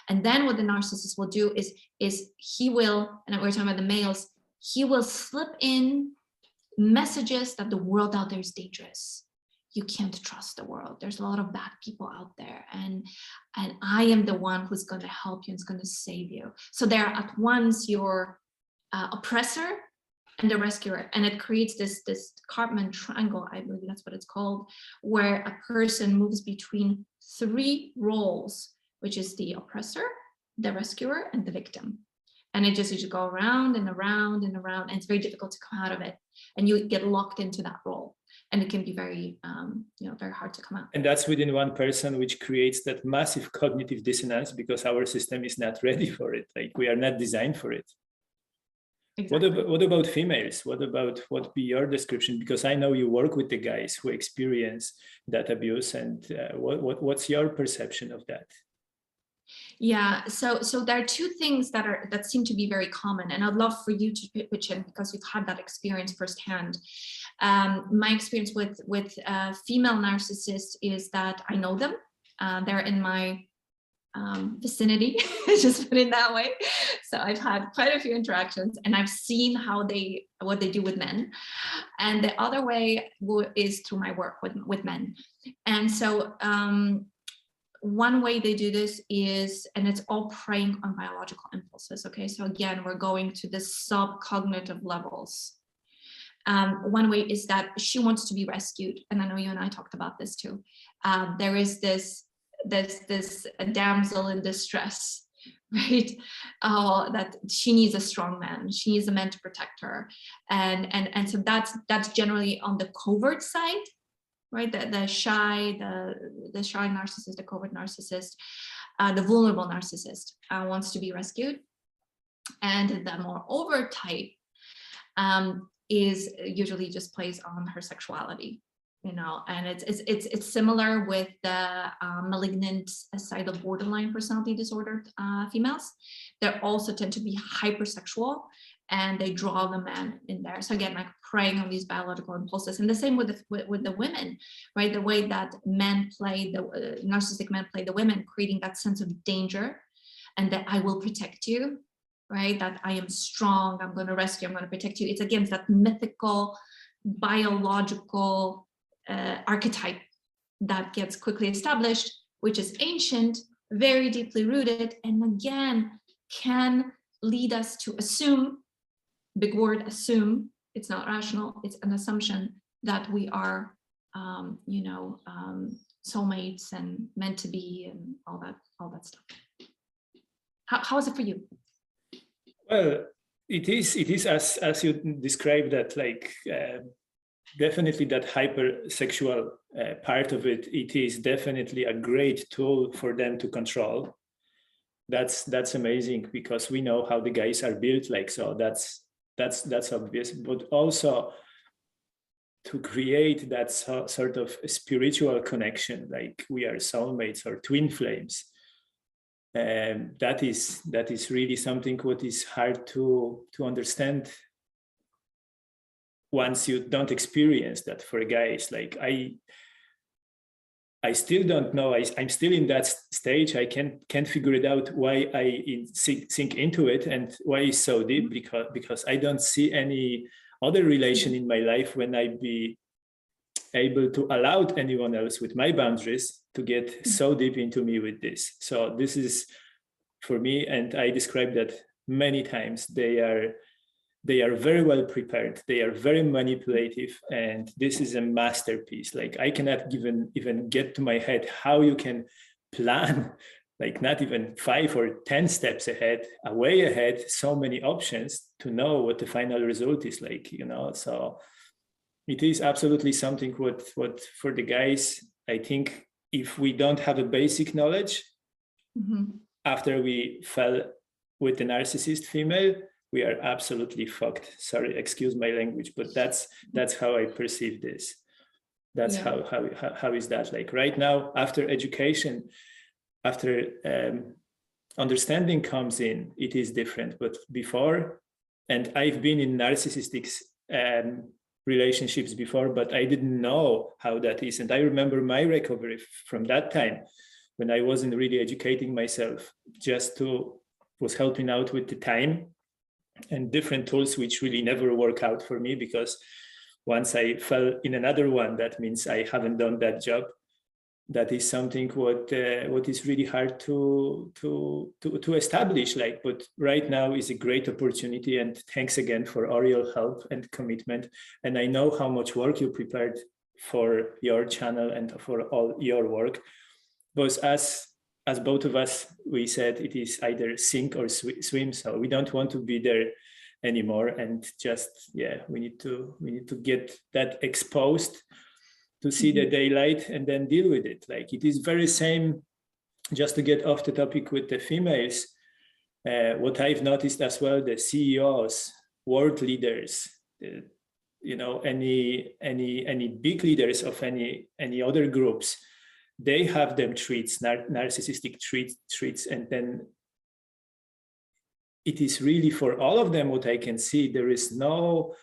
And then what the narcissist will do is he will, and we're talking about the males, he will slip in messages that the world out there is dangerous. You can't trust the world. There's a lot of bad people out there, and I am the one who's going to help you and is going to save you. So they're at once your oppressor and the rescuer, and it creates this Cartman triangle, I believe that's what it's called, where a person moves between 3 roles, which is the oppressor, the rescuer, and the victim. And it just, you just go around and around and around, and it's very difficult to come out of it, and you get locked into that role. And it can be very, very hard to come out. And that's within one person, which creates that massive cognitive dissonance, because our system is not ready for it. Like, we are not designed for it. Exactly. What about females? What would be your description? Because I know you work with the guys who experience that abuse, and what's your perception of that? Yeah, so there are 2 things that seem to be very common, and I'd love for you to pitch in, because you've had that experience firsthand. My experience with female narcissists is that I know them. They're in my vicinity, just put it that way. So I've had quite a few interactions, and I've seen what they do with men. And the other way is through my work with men. And so one way they do this is, and it's all preying on biological impulses. Okay, so again, we're going to the subcognitive levels. One way is that she wants to be rescued, and I know you and I talked about this too. There is this damsel in distress, right? That she needs a strong man. She needs a man to protect her, and so that's generally on the covert side. right? The shy narcissist, the covert narcissist, the vulnerable narcissist wants to be rescued. And the more overt type is usually just plays on her sexuality, you know, and it's similar with the malignant suicidal borderline personality disorder females. They also tend to be hypersexual, and they draw the man in there. So again, like preying on these biological impulses. And the same with the women, right? The way that men play, the narcissistic men play the women, creating that sense of danger, and that I will protect you, right? That I am strong, I'm going to rescue, I'm going to protect you. It's against that mythical, biological archetype that gets quickly established, which is ancient, very deeply rooted, and again, can lead us to assume, big word, assume, it's not rational, it's an assumption that we are, soulmates and meant to be and all that stuff. How is it for you? Well, it is as you described that, like definitely that hypersexual part of it. It is definitely a great tool for them to control. That's amazing, because we know how the guys are built, like, so that's obvious. But also to create that sort of spiritual connection, like we are soulmates or twin flames. That is really something what is hard to understand once you don't experience that. For guys, like I still don't know. I'm still in that stage. I can't figure it out why I sink into it and why it's so deep, because I don't see any other relation in my life when I'd be able to allow anyone else with my boundaries to get so deep into me with this. So this is for me, and I described that many times, they are very well prepared, they are very manipulative, and this is a masterpiece. Like I cannot even get to my head how you can plan, like not even 5 or 10 steps ahead, way ahead, so many options to know what the final result is like, you know. So it is absolutely something what for the guys, I think if we don't have a basic knowledge, after we fell with the narcissist female, we are absolutely fucked. Sorry, excuse my language, but that's how I perceive this. That's how is that like right now, after education, after understanding comes in, it is different. But before, and I've been in narcissistic relationships before, but I didn't know how that is. And I remember my recovery from that time when I wasn't really educating myself, was helping out with the time and different tools, which really never work out for me, because once I fell in another one, that means I haven't done that job. That is something what is really hard to establish. Like, but right now is a great opportunity, and thanks again for all your help and commitment. And I know how much work you prepared for your channel and for all your work. Because as both of us, we said it is either sink or swim. So we don't want to be there anymore, and just we need to get that exposed to see the daylight and then deal with it. Like it is very same, just to get off the topic with the females, what I've noticed as well, the CEOs, world leaders, any big leaders of any other groups, they have them treats, narcissistic treats, and then it is really for all of them what I can see, there is no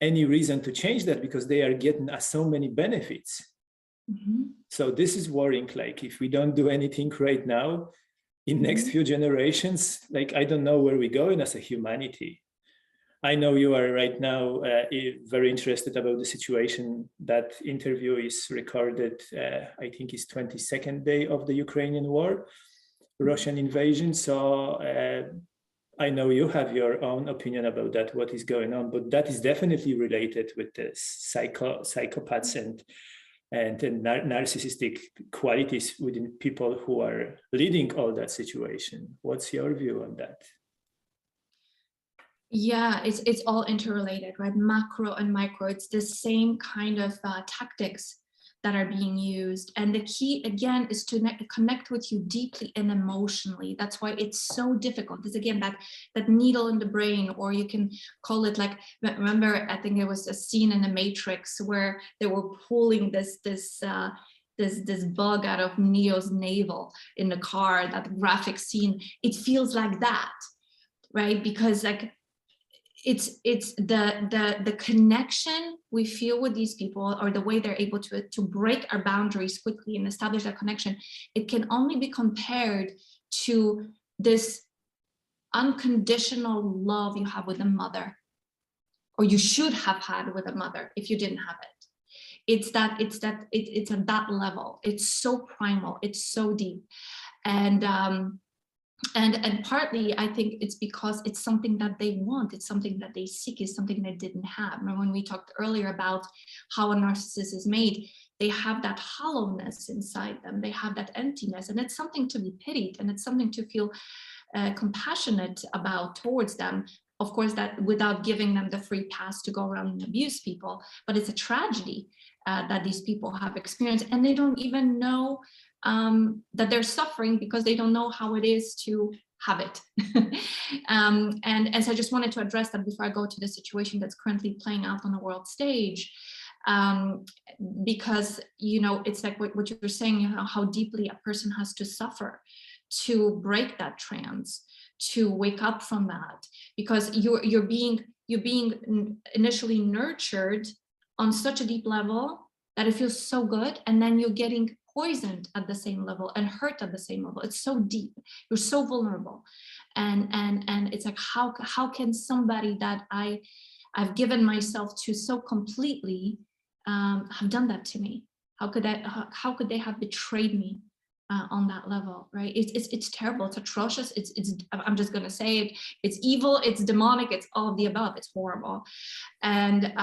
any reason to change that, because they are getting so many benefits. So this is worrying. Like if we don't do anything right now, in next few generations, like I don't know where we're going as a humanity. I know you are right now very interested about the situation. That interview is recorded, I think it's 22nd day of the Ukrainian war, Russian invasion. So I know you have your own opinion about that, what is going on, but that is definitely related with the psychopaths and narcissistic qualities within people who are leading all that situation. What's your view on that? Yeah, it's all interrelated, right? Macro and micro. It's the same kind of tactics that are being used. And the key, again, is to connect with you deeply and emotionally. That's why it's so difficult. It's, again, that needle in the brain, or you can call it like, remember, I think there was a scene in The Matrix where they were pulling this bug out of Neo's navel in the car, that graphic scene. It feels like that, right? Because like, it's the connection we feel with these people, or the way they're able to break our boundaries quickly and establish that connection. It can only be compared to this unconditional love you have with a mother, or you should have had with a mother if you didn't have it. It's at that level. It's so primal, it's so deep. And partly, I think it's because it's something that they want, it's something that they seek, it's something they didn't have. Remember when we talked earlier about how a narcissist is made, they have that hollowness inside them, they have that emptiness, and it's something to be pitied, and it's something to feel compassionate about towards them. Of course, that without giving them the free pass to go around and abuse people, but it's a tragedy that these people have experienced, and they don't even know that they're suffering, because they don't know how it is to have it. And as I just wanted to address that before I go to the situation that's currently playing out on the world stage, because, you know, it's like what you're saying, you know, how deeply a person has to suffer to break that trance, to wake up from that, because you're being initially nurtured on such a deep level that it feels so good, and then you're getting poisoned at the same level and hurt at the same level. It's so deep, you're so vulnerable, and it's like, how can somebody that I've given myself to so completely have done that to me? How could they have betrayed me on that level, right? It's terrible, it's atrocious, it's I'm just gonna say it, it's evil, it's demonic, it's all of the above, it's horrible. And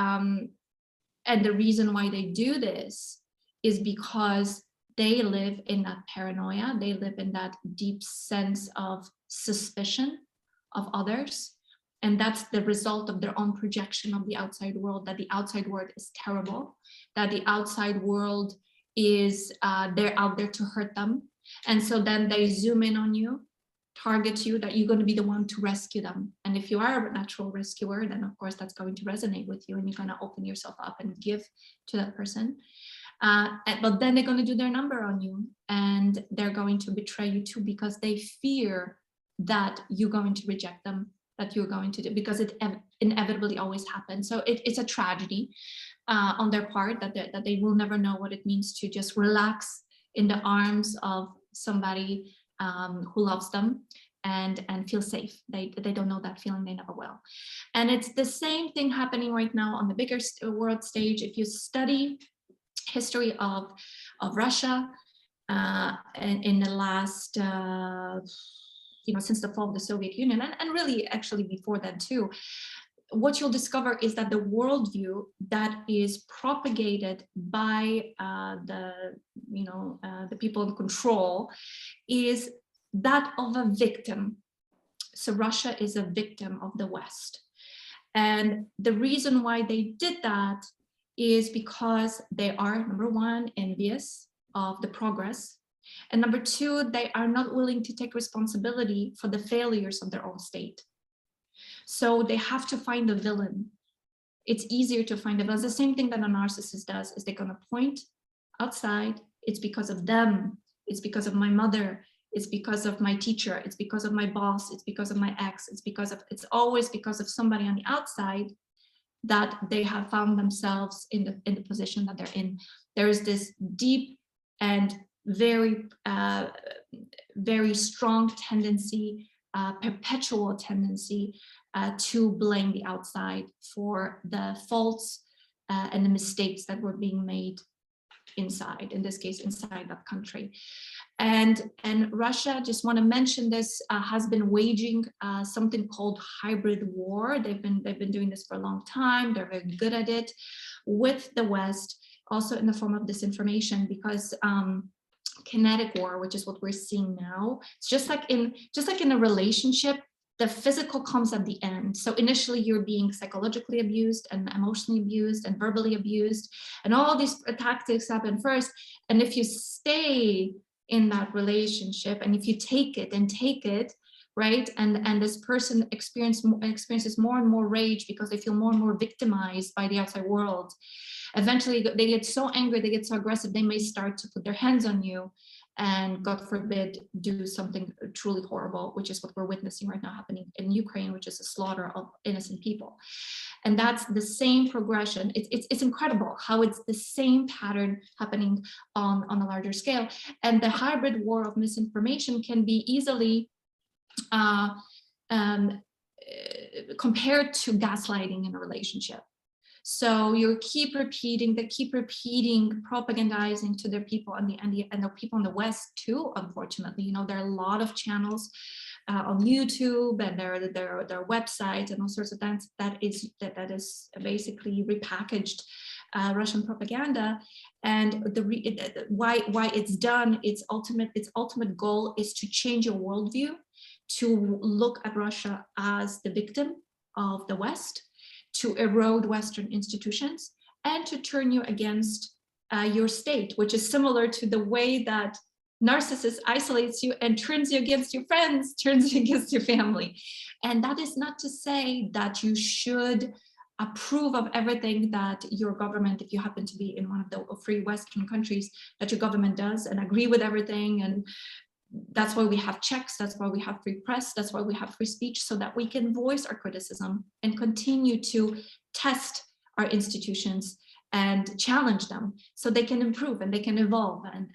the reason why they do this is because they live in that paranoia, they live in that deep sense of suspicion of others, and that's the result of their own projection of the outside world, that the outside world is terrible, that the outside world is they're out there to hurt them. And so then they zoom in on you, target you, that you're going to be the one to rescue them. And if you are a natural rescuer, then of course that's going to resonate with you, and you're going to open yourself up and give to that person. But then they're going to do their number on you, and they're going to betray you too, because they fear that you're going to reject them, that you're going to do, because it inevitably always happens. So it's a tragedy on their part, that they will never know what it means to just relax in the arms of somebody who loves them and feel safe. They don't know that feeling, they never will. And it's the same thing happening right now on the bigger world stage. If you study history of Russia in the last since the fall of the Soviet Union, and really actually before that too, what you'll discover is that the worldview that is propagated by the people in control is that of a victim. So Russia is a victim of the West. And the reason why they did that is because they are, number one, envious of the progress. And number two, they are not willing to take responsibility for the failures of their own state. So they have to find a villain. It's easier to find a villain. It's the same thing that a narcissist does, is they're going to point outside. It's because of them. It's because of my mother. It's because of my teacher. It's because of my boss. It's because of my ex. It's always because of somebody on the outside that they have found themselves in the position that they're in. There is this deep and very, very strong tendency, perpetual tendency to blame the outside for the faults and the mistakes that were being made inside, in this case, inside that country. And Russia, just want to mention this, has been waging something called hybrid war. They've been doing this for a long time. They're very good at it with the West, also in the form of disinformation, because kinetic war, which is what we're seeing now, it's just like in a relationship, the physical comes at the end. So initially you're being psychologically abused and emotionally abused and verbally abused, and all these tactics happen first. And if you stay in that relationship, and if you take it, right, and this person experiences more and more rage because they feel more and more victimized by the outside world, eventually they get so angry, they get so aggressive, they may start to put their hands on you and, God forbid, do something truly horrible, which is what we're witnessing right now happening in Ukraine, which is a slaughter of innocent people. And that's the same progression. It's incredible how it's the same pattern happening on a larger scale. And the hybrid war of misinformation can be easily compared to gaslighting in a relationship. So you keep repeating, propagandizing to their people, and the people in the West too. Unfortunately, you know, there are a lot of channels on YouTube and their websites and all sorts of things that is basically repackaged Russian propaganda. And why it's done, its ultimate goal is to change your worldview, to look at Russia as the victim of the West, to erode Western institutions, and to turn you against your state, which is similar to the way that narcissist isolates you and turns you against your friends, turns you against your family. And that is not to say that you should approve of everything that your government, if you happen to be in one of the free Western countries, that your government does, and agree with everything. And that's why we have checks, that's why we have free press, that's why we have free speech, so that we can voice our criticism and continue to test our institutions and challenge them so they can improve and they can evolve, and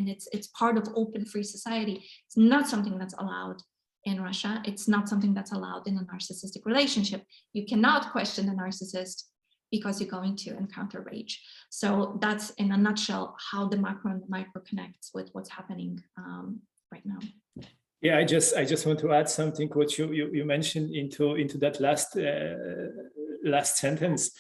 it's part of open free society. It's not something that's allowed in Russia. It's not something that's allowed in a narcissistic relationship. You cannot question a narcissist because you're going to encounter rage. So that's, in a nutshell, how the macro and the micro connects with what's happening right now. Yeah, I just want to add something what you mentioned into that last sentence,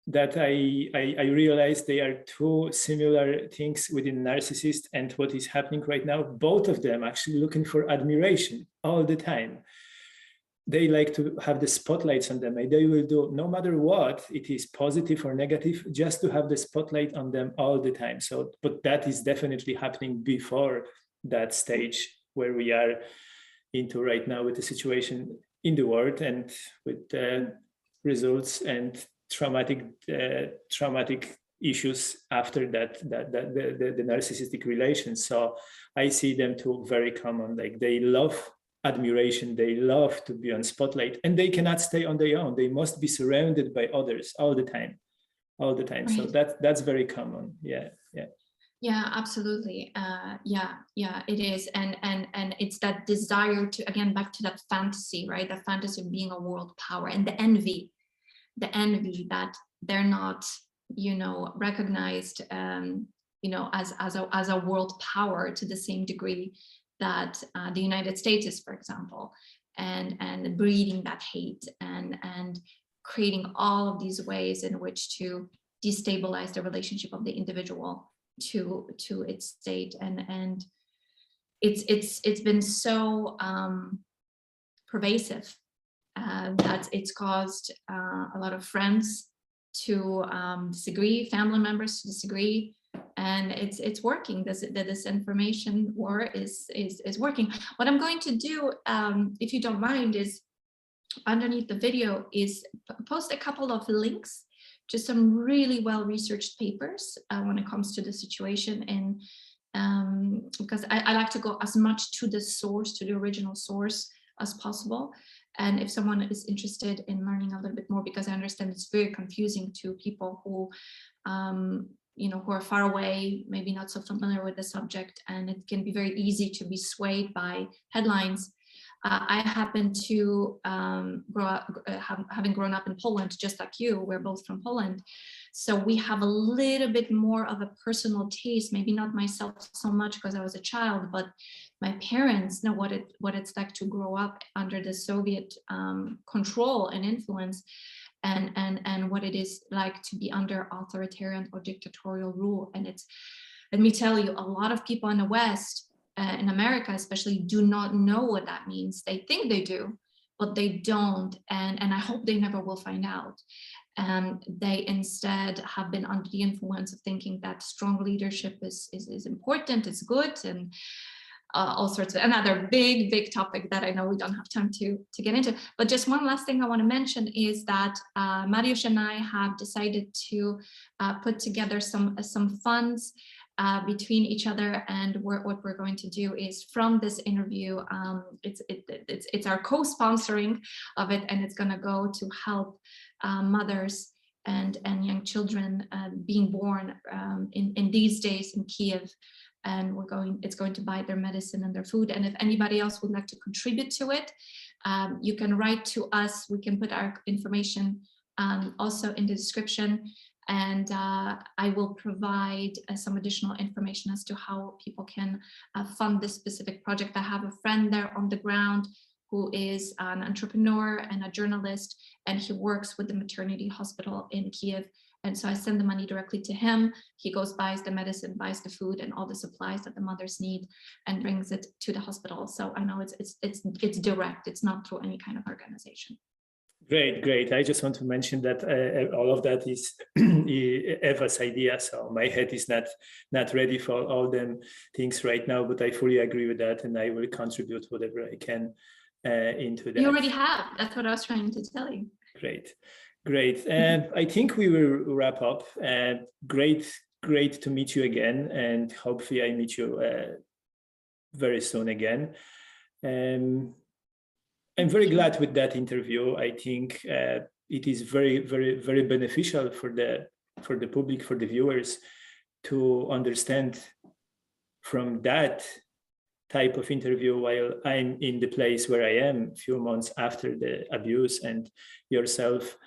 that I realized there are two similar things within narcissist and what is happening right now. Both of them actually looking for admiration all the time. They like to have the spotlights on them, and they will do no matter what, it is positive or negative, just to have the spotlight on them all the time. So, but that is definitely happening before that stage where we are into right now with the situation in the world, and with results and traumatic issues after that, the narcissistic relations. So I see them too very common. Like, they love admiration, they love to be on spotlight, and they cannot stay on their own. They must be surrounded by others all the time. Right. So that's very common. Yeah, absolutely. It is, and it's that desire to, again, back to that fantasy, right? The fantasy of being a world power, and the envy that they're not, recognized, as a world power to the same degree that the United States is, for example, and breeding that hate and creating all of these ways in which to destabilize the relationship of the individual to its state, and it's been so pervasive that it's caused a lot of friends to disagree, family members to disagree, and it's working. The disinformation war is working. What I'm going to do, if you don't mind, is underneath the video is post a couple of links to some really well-researched papers when it comes to the situation, and because I like to go as much to the source, to the original source as possible. And if someone is interested in learning a little bit more, because I understand it's very confusing to people who, who are far away, maybe not so familiar with the subject, and it can be very easy to be swayed by headlines. I happen to having grown up in Poland, just like you, we're both from Poland. So we have a little bit more of a personal taste, maybe not myself so much because I was a child, but my parents know what it's like to grow up under the Soviet control and influence, and what it is like to be under authoritarian or dictatorial rule. And it's, let me tell you, a lot of people in the West, in America especially, do not know what that means. They think they do, but they don't, and I hope they never will find out. They instead have been under the influence of thinking that strong leadership is important, is good, and all sorts of another big topic that I know we don't have time to get into. But just one last thing I want to mention is that Mariusz and I have decided to put together some funds between each other, and what we're going to do is from this interview, it's our co-sponsoring of it, and it's going to go to help mothers and young children being born in these days in Kiev. And it's going to buy their medicine and their food. And if anybody else would like to contribute to it, you can write to us. We can put our information also in the description. And I will provide some additional information as to how people can fund this specific project. I have a friend there on the ground who is an entrepreneur and a journalist, and he works with the maternity hospital in Kiev. And so I send the money directly to him. He goes, buys the medicine, buys the food and all the supplies that the mothers need, and brings it to the hospital. So I know it's direct. It's not through any kind of organization. Great. I just want to mention that all of that is Eva's idea. So my head is not ready for all them things right now, but I fully agree with that, and I will contribute whatever I can into that. You already have. That's what I was trying to tell you. Great. And I think we will wrap up. Great to meet you again, and hopefully I meet you very soon again. I'm very glad with that interview. I think it is very beneficial for the public, for the viewers, to understand from that type of interview while I'm in the place where I am a few months after the abuse, and yourself.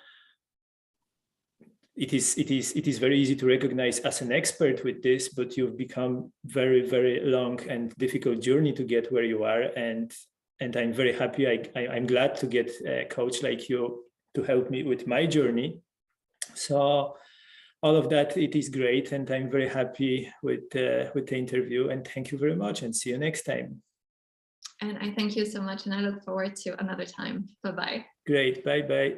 It is very easy to recognize as an expert with this, but you've become very long and difficult journey to get where you are, and I'm very happy. I'm glad to get a coach like you to help me with my journey. So all of that, it is great, and I'm very happy with the interview, and thank you very much, and see you next time. And I thank you so much, and I look forward to another time. Bye-bye. Great. Bye-bye.